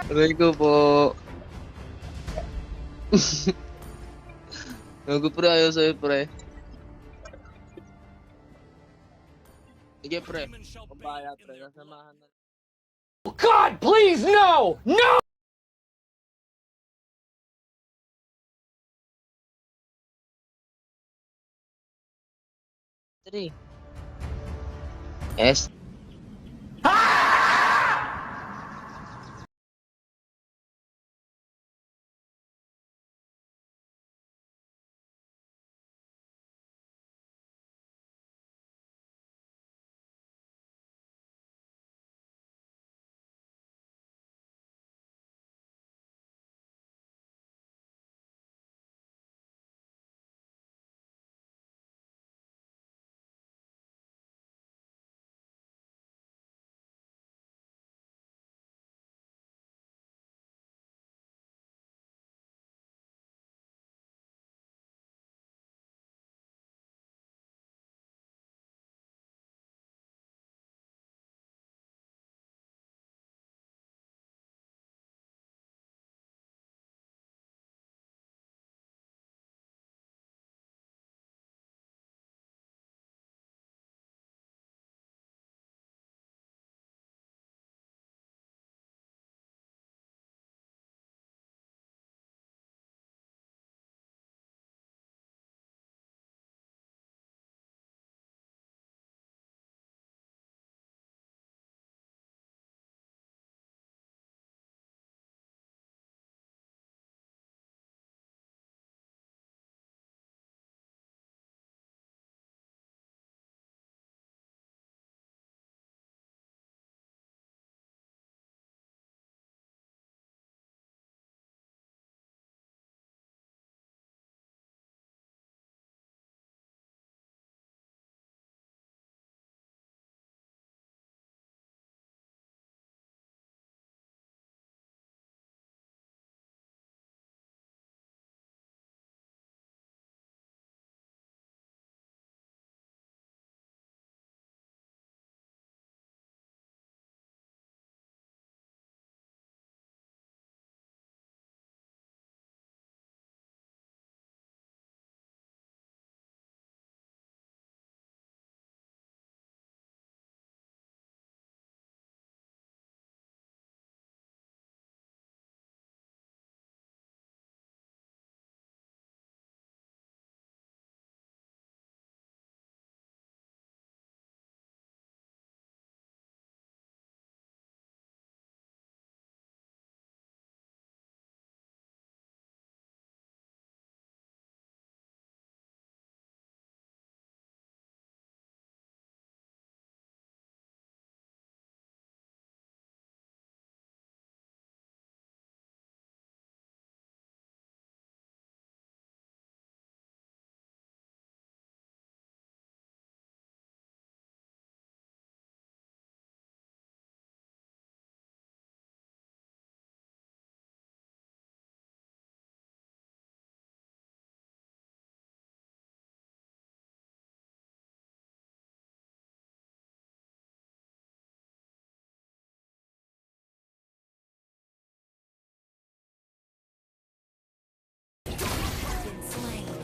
Aray ko po. Gago pre, ayaw sa'yo pre. Sige pre. Pabaya pre, kasamahan na. God, please, no! No! Three. S.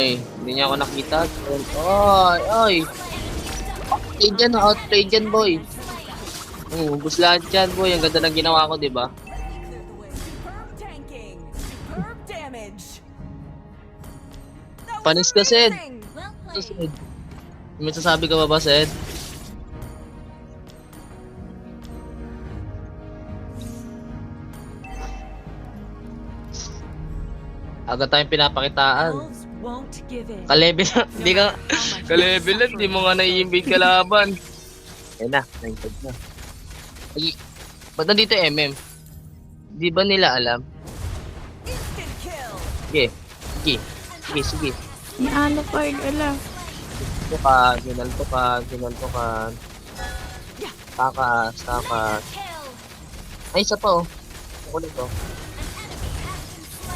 Ay, hindi niya ako nakita. Oy, oy. Outplay dyan, outplay dyan, boy. Ubus lahat dyan, boy. Ang ganda ng ginawa ko, di ba? Panis ka, Sed. Ito, Sed. May sasabi ka ba, Sed? Agad tayong pinapakitaan. Ka-level na, hindi ka, ka-level na, hindi mo nga nai-invade kalaban. Ayun na, naintag na. Ay, ba't nandito MM? Di ba nila alam? Sige, sige, sige, sige. Ano pa rin alam? Ginalto ka. Takas. Ay, isa pa oh. Ako nito.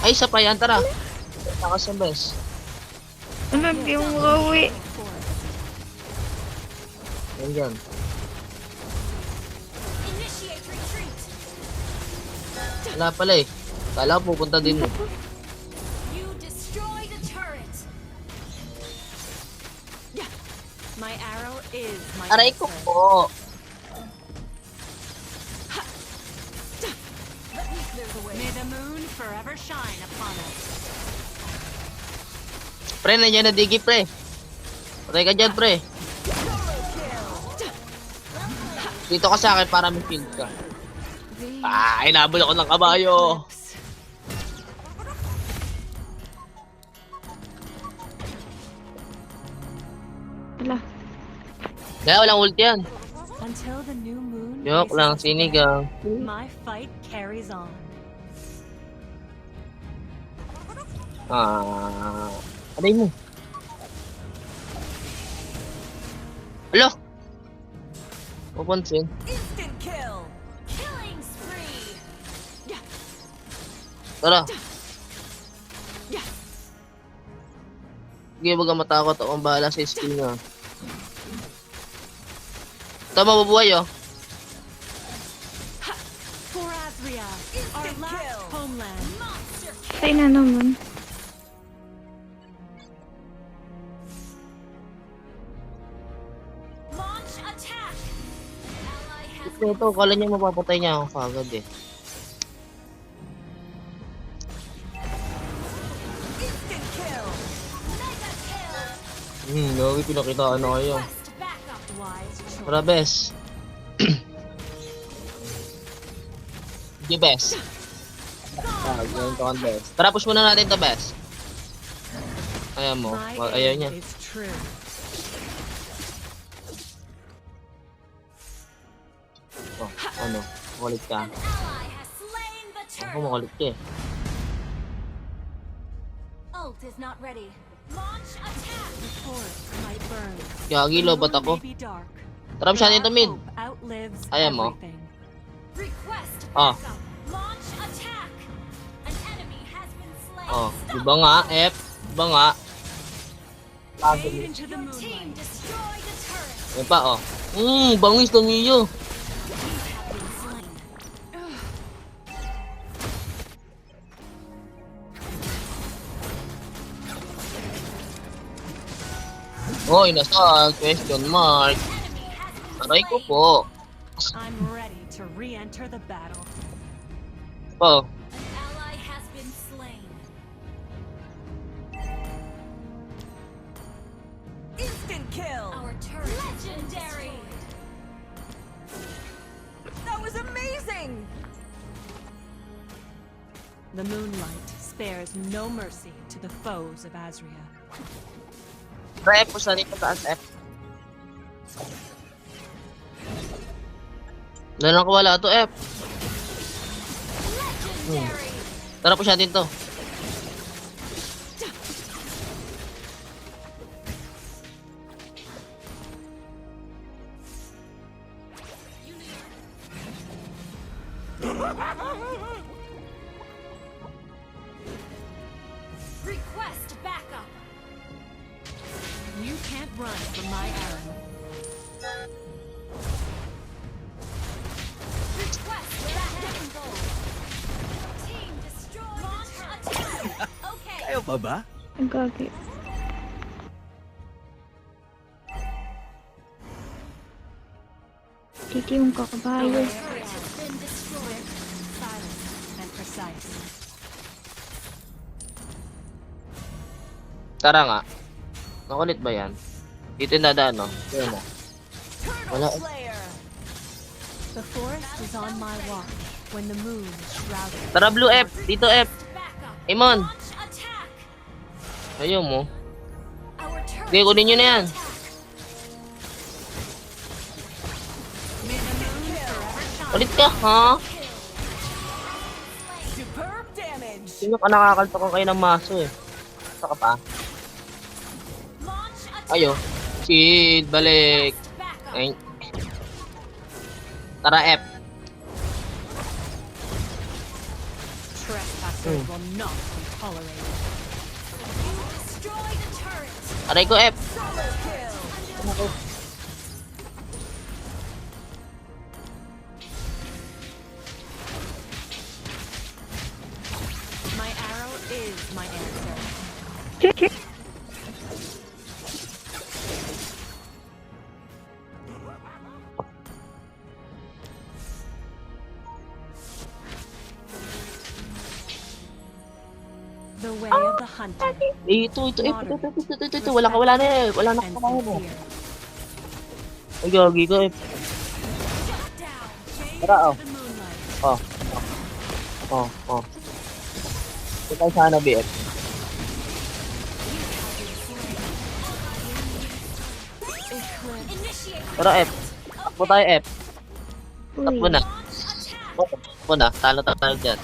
Ay, isa pa yan, tara. Takas yung best. Alam yung rawi. Yan. Wala pala eh. Kala ko pupunta din eh. You destroyed a turret. My arrow is my Aray ko answer. po. Let me clear the way. May the moon forever shine upon us. Pre, nandiyan na digi, pre. Patay ka dyan, pre. Dito ka sa akin para may shield ka. Inabol ako ng kabayo. Ala. Kaya walang ult yan. Until the new moon. Joke lang, sinigang. My fight carries on. Aray mo. Alo! Papansin. Instant kill. Killing spree. Tara. Sige, baga matakot ako. Ang bahala sa skill nga. Tama, mabuhay oh. For Azria, our last homeland. Patay na naman. Launch attack. Ally has Ito, kala niya mapapatay niya ako kagad eh. instant kill. Mega kill. Gawin, pinakitaan na kayo. Quest backup. Wise choice. Tara, bes. Sige, bes. Ganyan to ang bes. Tara, push muna natin to, bes. Ayaw mo. My Ayaw aim niya. is true. Oh, ano? Makulit ka. An ally has slain the Ako, turret. makulit ka eh. Ult is not ready. Launch attack. The forest might burn. Gagi, lobat ako. May be dark. Tara, masyado ito mid. Hope outlives Ayaw mo? everything. Request Ah. backup. Launch attack. An enemy has been slain. Oh, Stop. diba nga, F? Diba nga? Fade into the moonlight. Team destroy the turret. Yan pa, oh. Bangis ng Miya. You have been slain. Hoy, nasa question mark. Enemy has been Aray ko slain. po. I'm ready to re-enter the battle. Oh, An ally has been slain. Instant kill. Our turret legendary. That was amazing. The moonlight spares no mercy to the foes of Azria. tara F, push natin pataas F. Wala ko wala to F. Legendary. Tara, push natin to. Request backup. You can't run from my arrow. Request backup. Team destroy. Launch attack. Okay. Kayo pa ba? Ang gagi. Kiki yung kakabayo. Area has been destroyed. Silent and precise. Tara nga. Nakulit ba yan? Dito yung dadaan, no? Ayun na. Wala. The forest is on my watch when the moon is shrouded. Tara, blue F. Dito F. Backup. Amon. Launch attack. Ayaw mo. Our turret. Sige, kunin nyo na yan. May the moon forever shine. Ulit ka, ha? Superb damage. Sino ka nakakalto ko kayo ng maso eh? Saka pa? Launch attack. Ayo. Shield, balik. Backup. Ay. Tara, F. Trespassers will not be tolerated. You destroy the turret. Aray ko, F. Solo kill. Ako. The way of the hunter Ito. Wala na eh. Wala na and kakain mo. sincere. Ay, gagi ko eh. Tara, oh. The moonlight. Oh. Ito tayo sana, BF. Tara, F. Takbo tayo, F. Takbo Uy. na. Takbo na. Talo tayo dyan.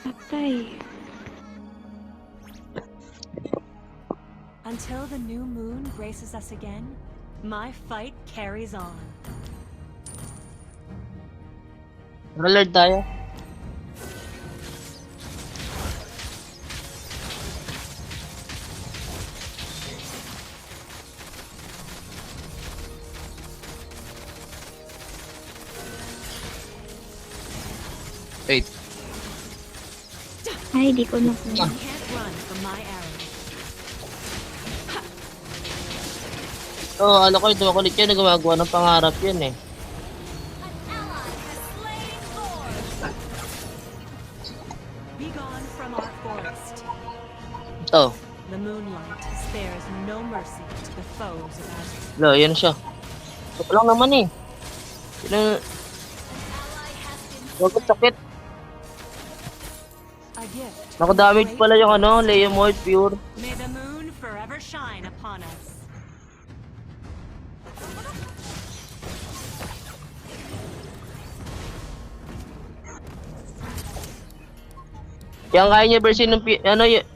Patay. Until the new moon graces us again, my fight carries on. Tara, Lord tayo. Wait. Ay, di ko na po. You can't run from my arrows. Ano ko ito, kulit yan, gumagawa ng pangarap yan eh. Be gone from our forest. Ito. The moonlight spares no mercy to the foes of Azure. Lo, yan siya. Ito lang naman eh. Huwag sakit. A gift. Nakadamage pala yung Leomord pure. May the moon forever shine upon us. Kaya kaya niya version ng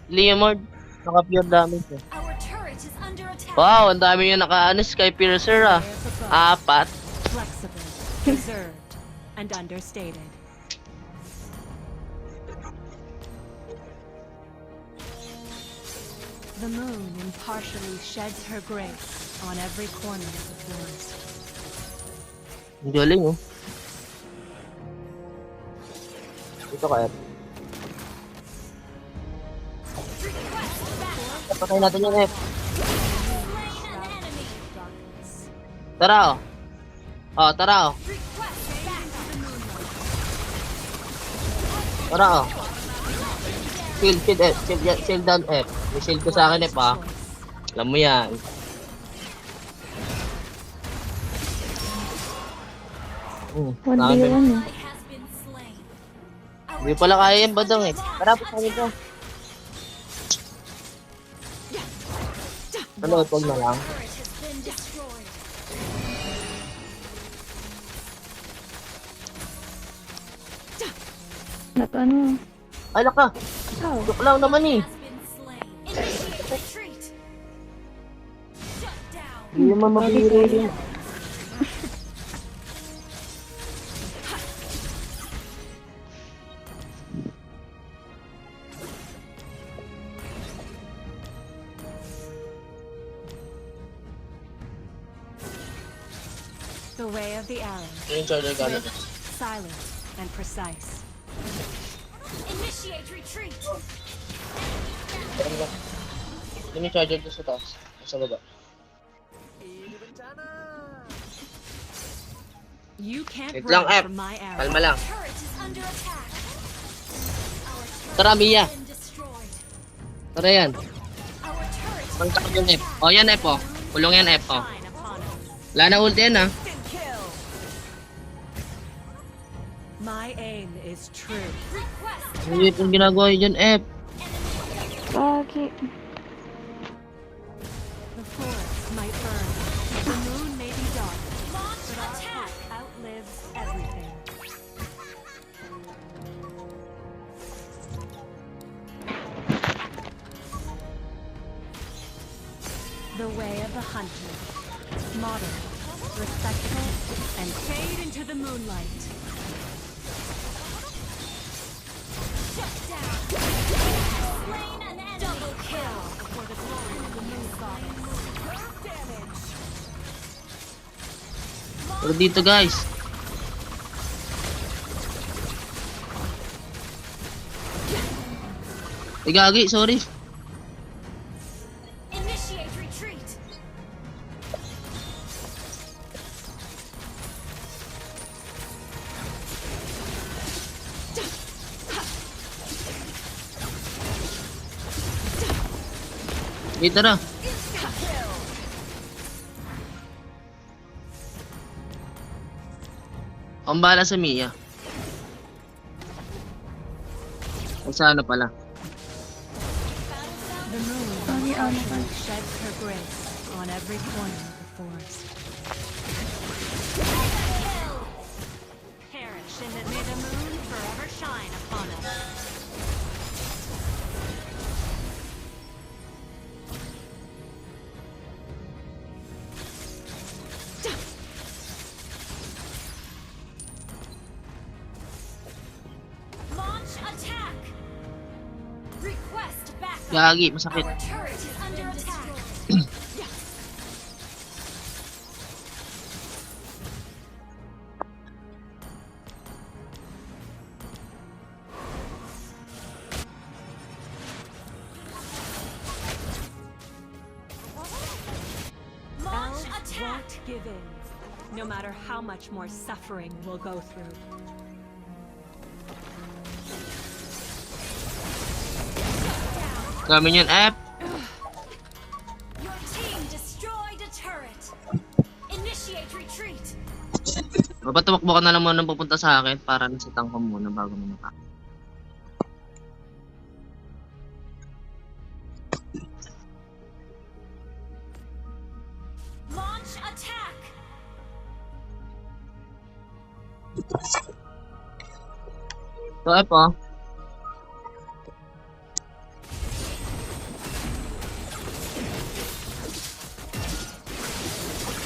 Leomord. Naka-pure damage eh. Our turret is under attack. Wow, ang dami yung Sky Piercer ah. Apat. Flexible, reserved, and understated. The moon impartially sheds her grace on every corner of the forest. Ang galing oh. Ito kaya. Patay natin yung F. Tara oh. Tara oh. Tara oh. Shield down F. May shield ko sa akin F ah. Alam mo yan. One day one eh. Hindi pala kaya yung badang eh. Tara, pasahin ko. Ano, huwag na lang. Ano? Ay, laka. Oh. Joke lang naman eh. Hindi naman mabiro yun. The way of the arrow, Yung charger gano'n. swift, silent, and precise. Initiate retreat. Yun yung charger ko sa taas. Sa baba. You can't Wait lang, run F. from my arrow. Kalma lang. Turret is under attack. Tara, Miya. Been destroyed. Tara yan. Our turret is Pagtak yung F. O, yan F o. Kulong yan F o. Shine upon us. Wala na ulti yan ah. My aim is true. request. Hindi yung ginagawa yun F. Bakit? The forest might burn. The moon may be dark. Launch But our attack. hope outlives everything. The way of the hunter. Modern, respectful, and fade into the moonlight. Shut down. Slain an enemy. Double kill. For the glory of the moon goddess. Damage. Pero dito guys. Ay gagi, sorry. Initiate retreat. Dito na. Insta kill. Ang bala sa Miya. O sana pala. The moon Sorry, Amon. sheds her grace on every corner of the forest. Perish and may the moon forever shine upon us. Launch attack. Request backup. Gagi, masakit. Our turret is under attack. Launch Elves attack. won't give in, no matter how much more suffering we'll go through. Gamin yun, F. Your team destroyed a turret. Initiate retreat. Papatumakbo ka na lang muna pupunta sa akin para nasitang ko muna bago mo maka. Launch attack. So, F oh.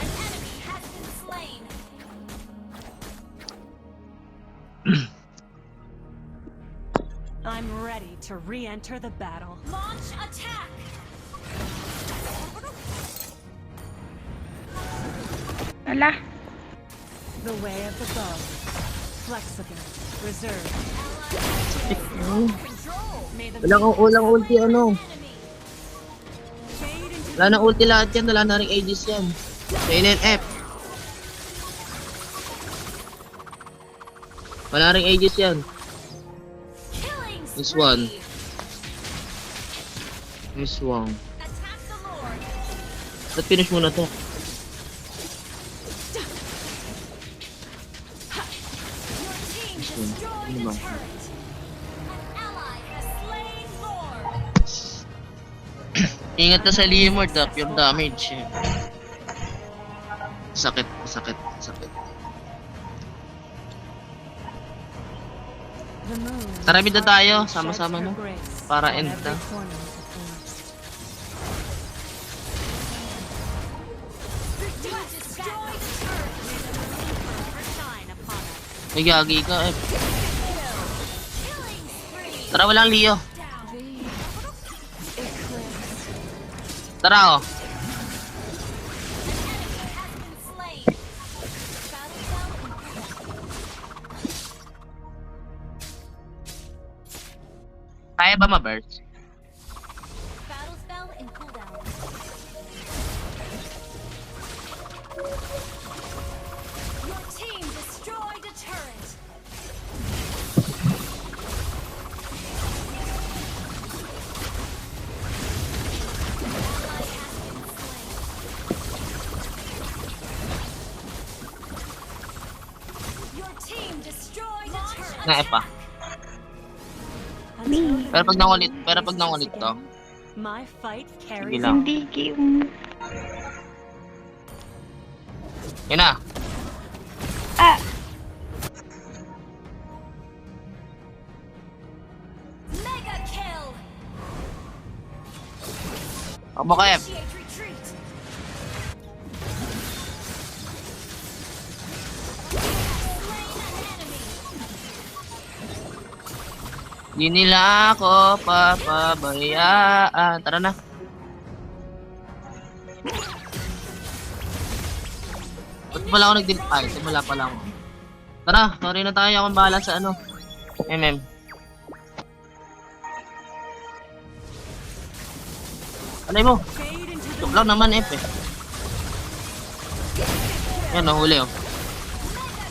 An enemy has been slain. I'm ready to re-enter the battle. Launch attack. Ala. The way of the bow. Flexible, reserved. Control. May the Walang ulti ano. Enemy. fade into Wala na ulti lahat yan, wala na rin Aegis yan. Kailan F. Wala rin Aegis yan. Killing spree. This one. This one. Attack the Lord. Let's finish muna to. Your team one. destroyed Ano a ba? turret. An ally has slain Lord. Ingat na sa Limord, pure damage. Sakit, sakit, sakit. the moon. Tara, bida tayo, sheds sama-sama her no. grace Para on end every na. corner of the forest. Request destroyed a turret. Forever shine upon us. May gagi ka, F. Killing spree. Tara, walang Leo. Down. Tara, oh. An enemy has been slain. Battle spell Kaya ba ma-burst? Battle spell in cooldown. Your team destroyed a turret. Ally has been slain. Your team destroyed a turret. Na F ah. Until the Pero pag nangulit, moon pero pag faces nangulit to. again, my fight Sige carries lang. Hindi yung... Yan na. Ah! Mega kill. Ako mo ka, F. Initiate retreat. Slain an enemy. Di nila ako papabayaan. Tara na. Ba't wala ako nag-delete? Ay, wala pala ako. Tara, sorry na tayo. Akong bahala sa ano. MM. Alay mo. Fade into the Joke lang naman, F eh. Yan, nahuli oh.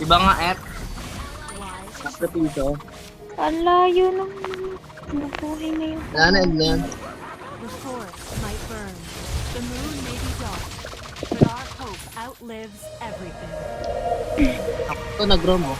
Diba nga, F? Sakripisyo. Ang layo ng nabuhay na yun. Wala na, end na yan. The forest might burn, the moon may be dark, but our hope outlives everything. Ako to, nag-roam oh.